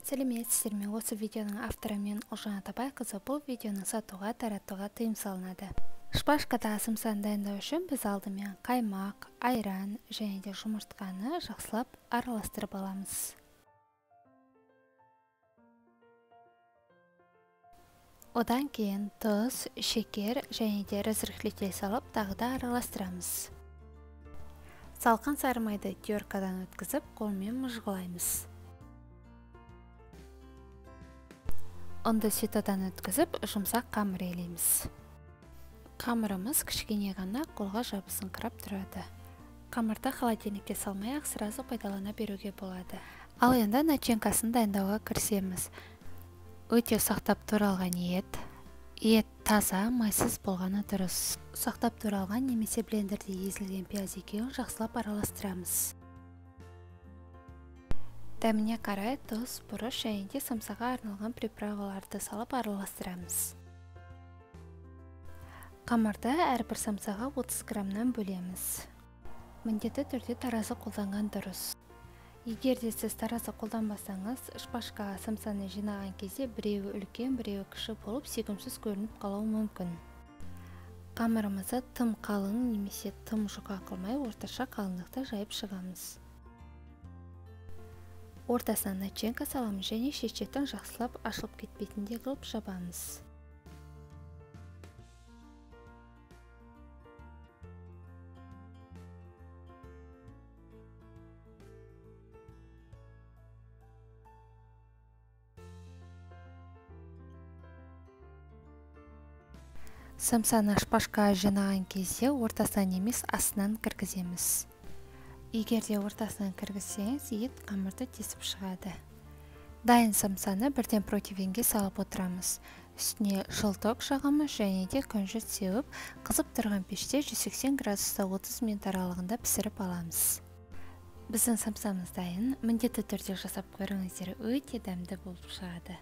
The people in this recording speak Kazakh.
Сәлеметсіздер ме? Осы видеоның авторы мен Ұлжан Атабайқызы. Бұл видеоны сатуға, таратуға тыйым салынады. Шпажкада самсан дайындау үшін біз алдымен қаймақ, айран және де жұмыртқаны жақсылап араластырып аламыз. Одан кейін тұз, шекер және де разрыхлитель салып тағы да араластырамыз. Салқын сары майды теркадан өткізіп, қолмен мұжғылаймыз. Ұнды ситодан өткізіп, жұмсақ қамыр елейміз. Қамырымыз кішкене ғана қолға жабысыңқырап тұрады. Қамырды холодильникке салмай-ақ сразу пайдалана беруге болады. Ал енді начинкасын дайындауға кірісеміз. Өте сақтап туралған ет. Ет таза, майсыз болғаны дұрыс. Сақтап туралған немесе блендерде езілген пияз екеуін жақсылап араластырамыз. Дәміне қарай тұз, бұрыш және де самсаға арналған приправаларды салып араластырамыз. Қамырды әрбір самсаға 30 граммнан бөлеміз. Міндетті түрде таразы қолданған дұрыс. Егер де сіз таразы қолданбасаңыз, шпажкаға самсаны жинаған кезде біреуі үлкен, біреуі кіші болып, сүйкімсіз көрініп қалуы мүмкін. Қамырымызды тым қалың немесе тым жұқа қылмай, орташа қалыңдықта жайып шығамыз. Ортасына начинка саламыз және шешеттің жақсылап ашылып кетпейтіндей қылып жабамыз. Самсаны шпажкаға жинаған кезде ортасынан емес, астынан кіргіземіз. Егер де ортасынан кіргізсеңіз, ет қамырды тесіп шығады. Дайын самсаны бірден противенге салып отырамыз. Үстіне жылток жағамыз және де күнжіт сеуіп, қызып тұрған пеште 180 градуста 30 минут аралығында пісіріп аламыз. Біздің самсамыз дайын. Міндетті түрде жасап көріңіздер, өте дәмді болып шығады.